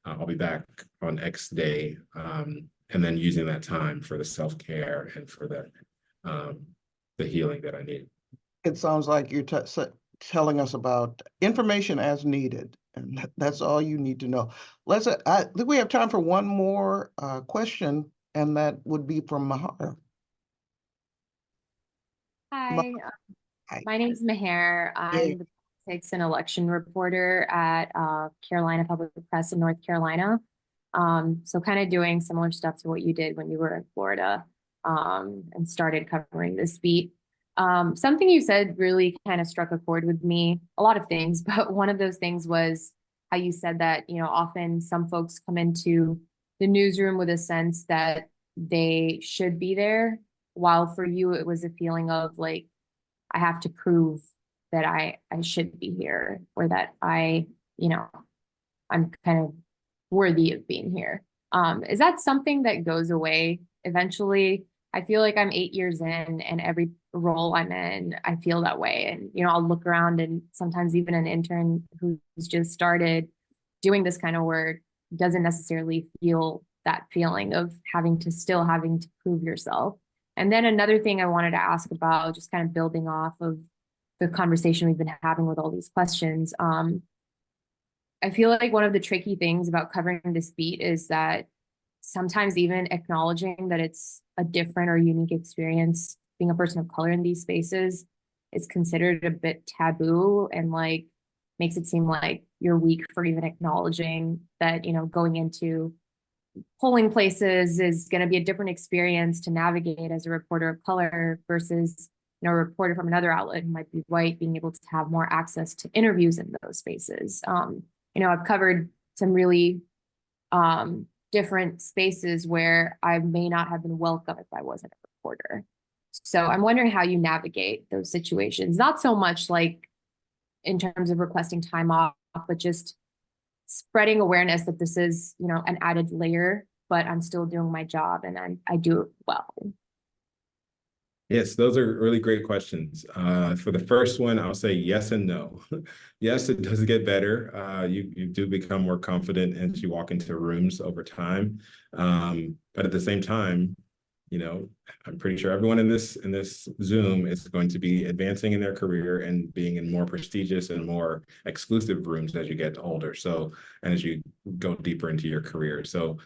I'll be back on X day. And then using that time for the self-care and for the healing that I need. It sounds like you're telling us about information as needed, and that's all you need to know. I think we have time for one more question, and that would be from Mahar. Hi, Hi. my name is Meher. I'm the politics and election reporter at Carolina Public Press in North Carolina. So kind of doing similar stuff to what you did when you were in Florida and started covering this beat. Something you said really kind of struck a chord with me, a lot of things, but one of those things was how you said that, often some folks come into the newsroom with a sense that they should be there, while for you it was a feeling of like, I have to prove that I should be here, or that I'm kind of worthy of being here. Is that something that goes away eventually? I feel like I'm 8 years in, and every role I'm in, I feel that way. And, I'll look around, and sometimes even an intern who's just started doing this kind of work doesn't necessarily feel that feeling of having to prove yourself. And then another thing I wanted to ask about, just kind of building off of the conversation we've been having with all these questions. I feel like one of the tricky things about covering this beat is that sometimes even acknowledging that it's a different or unique experience being a person of color in these spaces is considered a bit taboo, and like makes it seem like you're weak for even acknowledging that, going into polling places is going to be a different experience to navigate as a reporter of color versus a reporter from another outlet who might be white, being able to have more access to interviews in those spaces. I've covered some really different spaces where I may not have been welcome if I wasn't a reporter. So I'm wondering how you navigate those situations, not so much like in terms of requesting time off, but just spreading awareness that this is, an added layer, but I'm still doing my job and I do it well. Yes, those are really great questions. For the first one, I'll say yes and no. Yes, it does get better. You do become more confident as you walk into rooms over time. But at the same time, I'm pretty sure everyone in this Zoom is going to be advancing in their career and being in more prestigious and more exclusive rooms as you get older. And as you go deeper into your career. So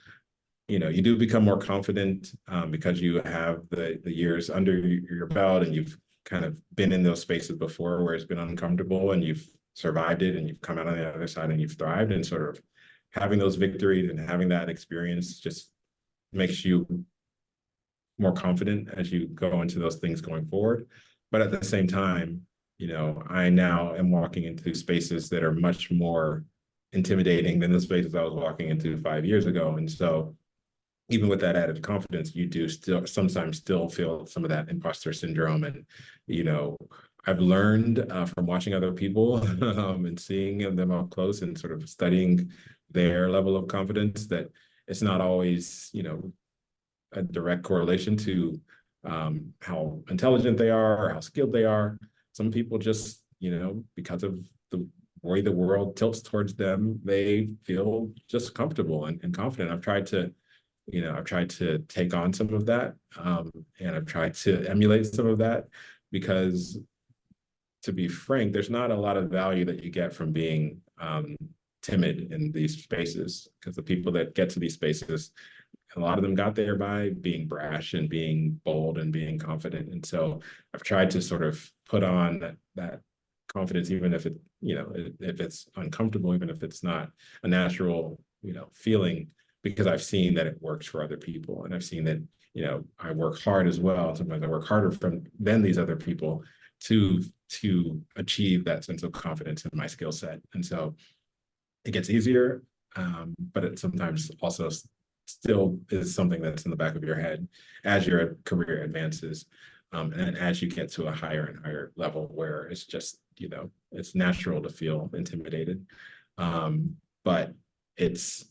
you do become more confident because you have the years under your belt, and you've kind of been in those spaces before where it's been uncomfortable, and you've survived it, and you've come out on the other side and you've thrived, and sort of having those victories and having that experience just makes you more confident as you go into those things going forward. But at the same time, I now am walking into spaces that are much more intimidating than the spaces I was walking into 5 years ago. And so even with that added confidence, you do sometimes still feel some of that imposter syndrome. And, I've learned from watching other people and seeing them up close and sort of studying their level of confidence that it's not always, a direct correlation to how intelligent they are or how skilled they are. Some people just, because of the way the world tilts towards them, they feel just comfortable and confident. I've tried to take on some of that, and I've tried to emulate some of that, because to be frank, there's not a lot of value that you get from being timid in these spaces, because the people that get to these spaces, a lot of them got there by being brash and being bold and being confident. And so I've tried to sort of put on that confidence, even if if it's uncomfortable, even if it's not a natural, feeling, because I've seen that it works for other people. And I've seen that, I work hard as well. Sometimes I work harder than these other people to achieve that sense of confidence in my skill set. And so it gets easier, but it sometimes also still is something that's in the back of your head as your career advances, and as you get to a higher and higher level where it's just, it's natural to feel intimidated, but it's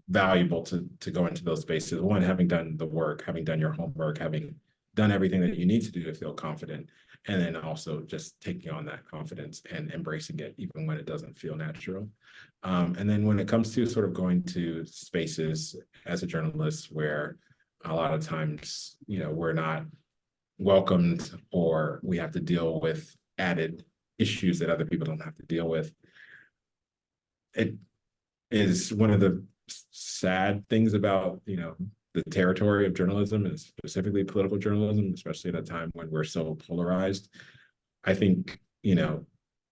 valuable to go into those spaces. One, having done the work, having done your homework, having done everything that you need to do to feel confident, and then also just taking on that confidence and embracing it even when it doesn't feel natural. And then when it comes to sort of going to spaces as a journalist where a lot of times, we're not welcomed, or we have to deal with added issues that other people don't have to deal with, it is one of the sad things about, the territory of journalism, and specifically political journalism, especially at a time when we're so polarized. I think, it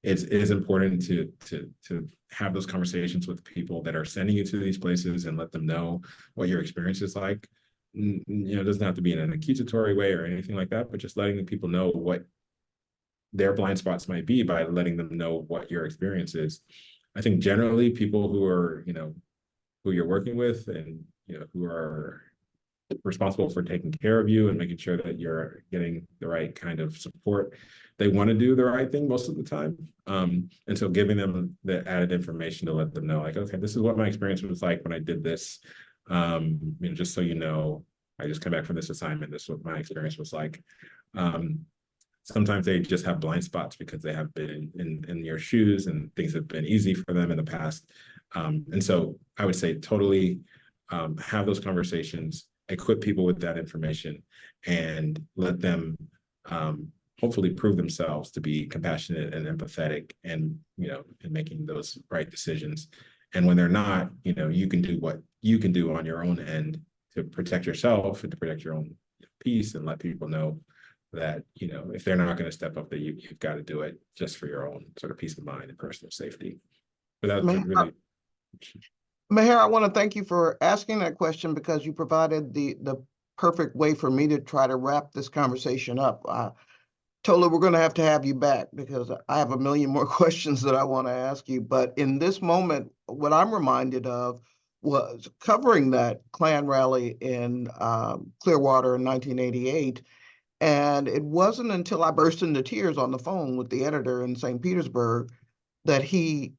is important to have those conversations with people that are sending you to these places and let them know what your experience is like. It doesn't have to be in an accusatory way or anything like that, but just letting the people know what their blind spots might be by letting them know what your experience is. I think generally people who are, who you're working with and, who are responsible for taking care of you and making sure that you're getting the right kind of support, they want to do the right thing most of the time. And so giving them the added information to let them know, like, okay, this is what my experience was like when I did this. Just so you know, I just came back from this assignment. This is what my experience was like. Sometimes they just have blind spots because they have been in your shoes and things have been easy for them in the past. And so I would say totally have those conversations, equip people with that information, and let them hopefully prove themselves to be compassionate and empathetic, and in making those right decisions. And when they're not, you can do what you can do on your own end to protect yourself and to protect your own peace, and let people know that, if they're not going to step up, that you've got to do it just for your own sort of peace of mind and personal safety. But that's really. Meher, I want to thank you for asking that question, because you provided the perfect way for me to try to wrap this conversation up. Tola, we're going to have you back, because I have a million more questions that I want to ask you. But in this moment, what I'm reminded of was covering that Klan rally in Clearwater in 1988. And it wasn't until I burst into tears on the phone with the editor in St. Petersburg that he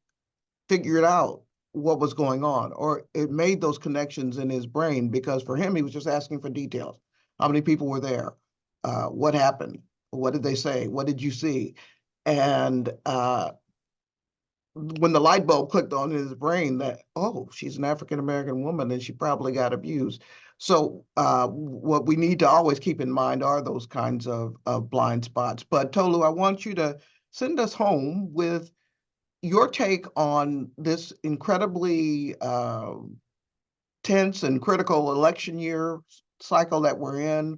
figured out what was going on, or it made those connections in his brain, because for him, he was just asking for details. How many people were there? What happened? What did they say? What did you see? And when the light bulb clicked on in his brain that, oh, she's an African-American woman and she probably got abused. So what we need to always keep in mind are those kinds of blind spots. But Tolu, I want you to send us home with your take on this incredibly tense and critical election year cycle that we're in,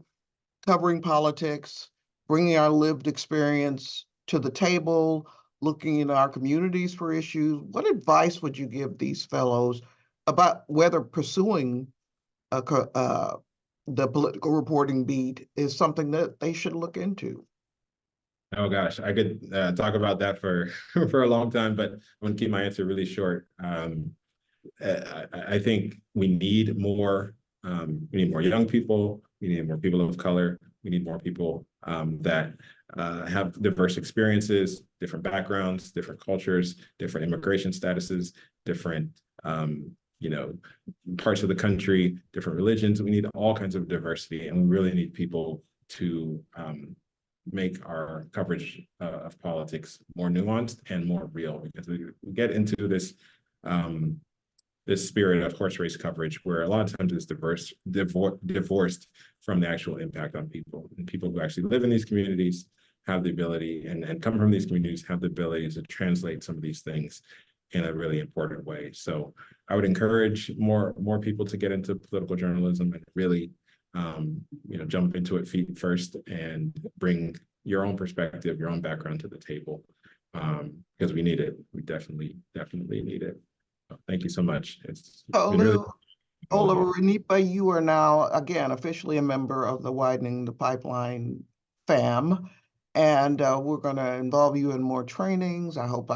covering politics, bringing our lived experience to the table, looking in our communities for issues. What advice would you give these fellows about whether pursuing the political reporting beat is something that they should look into? Oh gosh, I could talk about that for for a long time, but I'm going to keep my answer really short. I think we need more. We need more young people. We need more people of color. We need more people that have diverse experiences, different backgrounds, different cultures, different immigration statuses, different parts of the country, different religions. We need all kinds of diversity, and we really need people to make our coverage of politics more nuanced and more real, because we get into this this spirit of horse race coverage where a lot of times it's divorced from the actual impact on people, and people who actually live in these communities have the ability and come from these communities have the ability to translate some of these things in a really important way. So I would encourage more people to get into political journalism and really jump into it feet first and bring your own perspective, your own background to the table, because we need it. We definitely need it. So thank you so much. It's been really Olorunnipa, you are now again officially a member of the Widening the Pipeline fam, and we're going to involve you in more trainings. I hope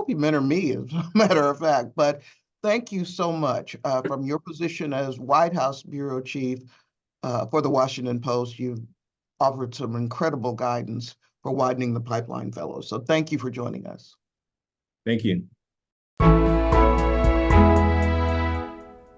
you mentor me, as a matter of fact. But thank you so much from your position as White House bureau chief for the Washington Post. You've offered some incredible guidance for Widening the Pipeline Fellows. So thank you for joining us. Thank you.